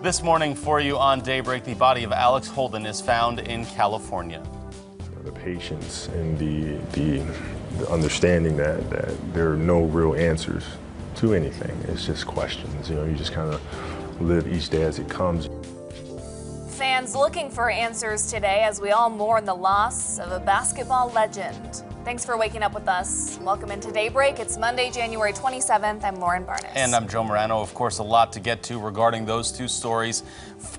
This morning for you on Daybreak, the body of Alex Holden is found in California. The patience and the understanding that there are no real answers to anything. It's just questions. You just kind of live each day as it comes. Fans looking for answers today as we all mourn the loss of a basketball legend. Thanks for waking up with us. Welcome into Daybreak. It's Monday, January 27th. I'm Lauren Barnes. And I'm Joe Morano. Of course, a lot to get to regarding those two stories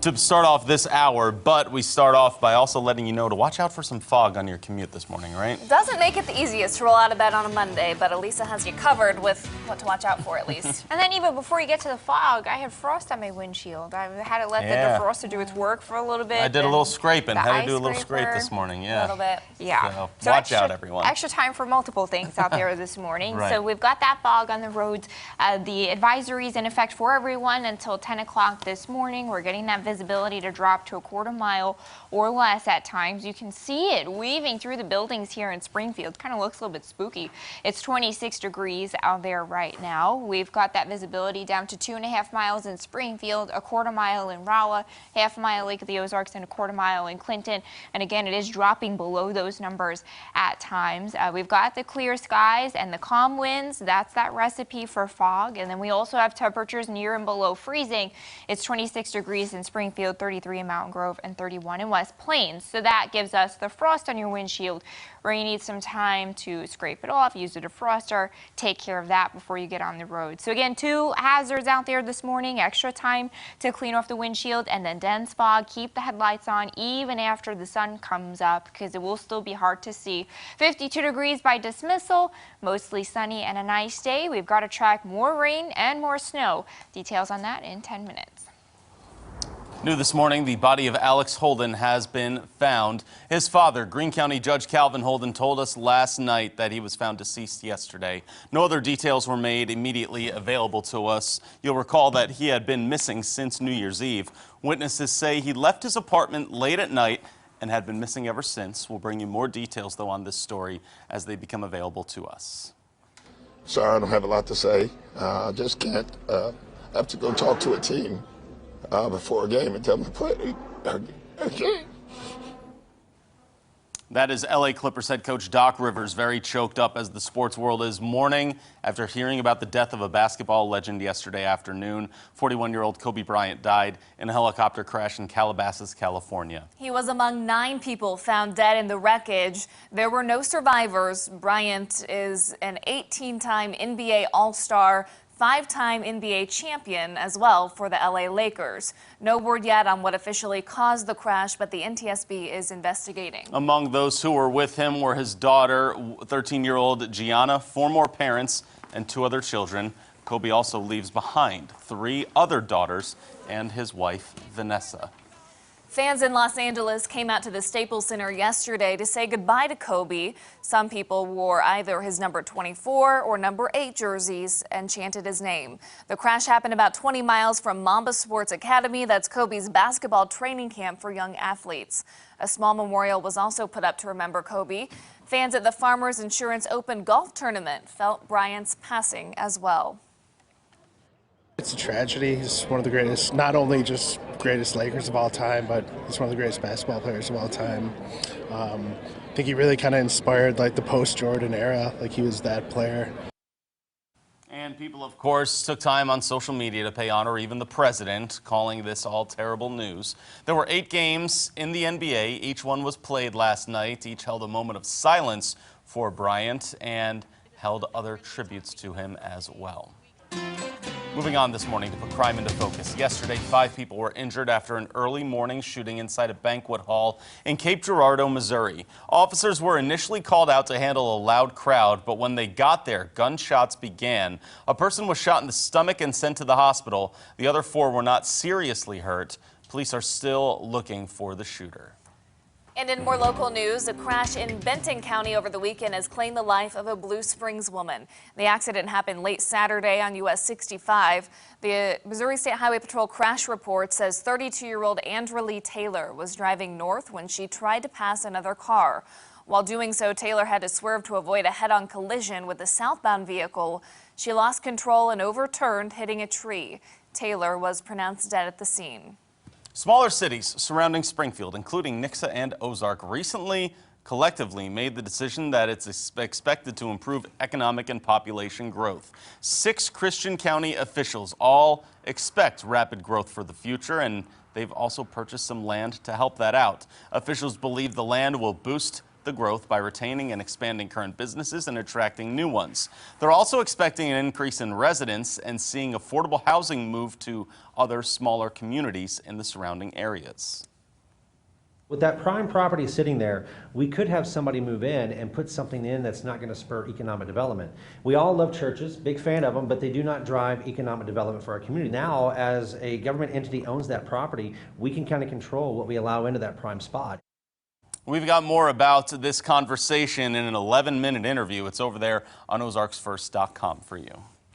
to start off this hour, but we start off by also letting you know to watch out for some fog on your commute this morning, right? Doesn't make it the easiest to roll out of bed on a Monday, but Elisa has you covered with what to watch out for at least. And then even before you get to the fog, I had frost on my windshield. I had to let the defroster do its work for a little bit. I did a little scraping. Had to do a little scrape this morning, A little bit. Yeah. So watch out, everyone. Extra time for multiple things out there this morning. Right. So we've got that fog on the roads. The advisory is in effect for everyone until 10 o'clock this morning. We're getting that visibility to drop to a quarter mile or less at times. You can see it weaving through the buildings here in Springfield. Kind of looks a little bit spooky. It's 26 degrees out there right now. We've got that visibility down to 2.5 miles in Springfield, a quarter mile in Rolla, half a mile Lake of the Ozarks, and a quarter mile in Clinton. And again, it is dropping below those numbers at times. We've got the clear skies and the calm winds. That's that recipe for fog. And then we also have temperatures near and below freezing. It's 26 degrees in Springfield, 33 in Mountain Grove, and 31 in West Plains. So that gives us the frost on your windshield where you need some time to scrape it off, use a defroster, take care of that before you get on the road. So again, two hazards out there this morning, extra time to clean off the windshield, and then dense fog. Keep the headlights on even after the sun comes up because it will still be hard to see. 52 degrees by dismissal, mostly sunny and a nice day. We've got to track more rain and more snow. Details on that in 10 minutes. New this morning, the body of Alex Holden has been found. His father, Greene County Judge Calvin Holden, told us last night that he was found deceased yesterday. No other details were made immediately available to us. You'll recall that he had been missing since New Year's Eve. Witnesses say he left his apartment late at night and had been missing ever since. We'll bring you more details, though, on this story as they become available to us. Sorry, I don't have a lot to say. I just can't. I have to go talk to a team before a game and tell them to play a game. That is LA Clippers head coach Doc Rivers, very choked up as the sports world is mourning after hearing about the death of a basketball legend yesterday afternoon. 41-year-old Kobe Bryant died in a helicopter crash in Calabasas, California. He was among 9 people found dead in the wreckage. There were no survivors. Bryant is an 18-time NBA All-Star, 5-time NBA champion as well for the LA Lakers. No word yet on what officially caused the crash, but the NTSB is investigating. Among those who were with him were his daughter, 13-year-old Gianna, 4 more parents, and 2 other children. Kobe also leaves behind 3 other daughters and his wife, Vanessa. Fans in Los Angeles came out to the Staples Center yesterday to say goodbye to Kobe. Some people wore either his number 24 or number 8 jerseys and chanted his name. The crash happened about 20 miles from Mamba Sports Academy. That's Kobe's basketball training camp for young athletes. A small memorial was also put up to remember Kobe. Fans at the Farmers Insurance Open golf tournament felt Bryant's passing as well. It's a tragedy. He's one of the greatest, not only just greatest Lakers of all time, but he's one of the greatest basketball players of all time. I think he really kind of inspired like the post-Jordan era, like he was that player. And people, of course, took time on social media to pay honor, even the president, calling this all terrible news. There were 8 games in the NBA. Each one was played last night. Each held a moment of silence for Bryant and held other tributes to him as well. Moving on this morning to put crime into focus. Yesterday, 5 people were injured after an early morning shooting inside a banquet hall in Cape Girardeau, Missouri. Officers were initially called out to handle a loud crowd, but when they got there, gunshots began. A person was shot in the stomach and sent to the hospital. The other 4 were not seriously hurt. Police are still looking for the shooter. And in more local news, a crash in Benton County over the weekend has claimed the life of a Blue Springs woman. The accident happened late Saturday on US 65. The Missouri State Highway Patrol crash report says 32-year-old Andra Lee Taylor was driving north when she tried to pass another car. While doing so, Taylor had to swerve to avoid a head-on collision with a southbound vehicle. She lost control and overturned, hitting a tree. Taylor was pronounced dead at the scene. Smaller cities surrounding Springfield, including Nixa and Ozark, recently collectively made the decision that it's expected to improve economic and population growth. 6 Christian County officials all expect rapid growth for the future, and they've also purchased some land to help that out. Officials believe the land will boost the growth by retaining and expanding current businesses and attracting new ones. They're also expecting an increase in residents and seeing affordable housing move to other smaller communities in the surrounding areas. With that prime property sitting there, we could have somebody move in and put something in that's not going to spur economic development. We all love churches, big fan of them, but they do not drive economic development for our community. Now, as a government entity owns that property, we can kind of control what we allow into that prime spot. We've got more about this conversation in an 11-minute interview. It's over there on ozarksfirst.com for you.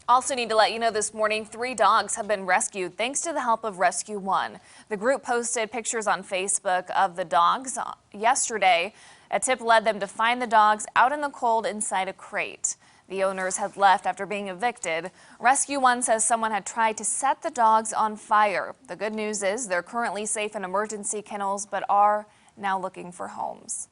Also need to let you know this morning, 3 dogs have been rescued thanks to the help of Rescue One. The group posted pictures on Facebook of the dogs yesterday. A tip led them to find the dogs out in the cold inside a crate. The owners had left after being evicted. Rescue One says someone had tried to set the dogs on fire. The good news is they're currently safe in emergency kennels, but are now looking for homes.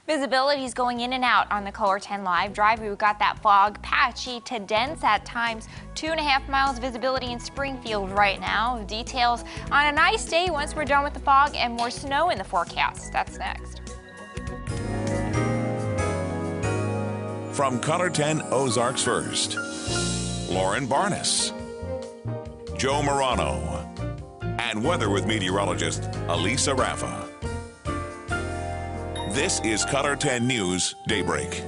Visibility is going in and out on the Color 10 Live Drive. We've got that fog patchy to dense at times. 2.5 miles visibility in Springfield right now. Details on a nice day once we're done with the fog and more snow in the forecast. That's next. From Color 10 Ozarks First, Lauren Barnes, Joe Morano, and weather with meteorologist Elisa Raffa. This is Color 10 News Daybreak.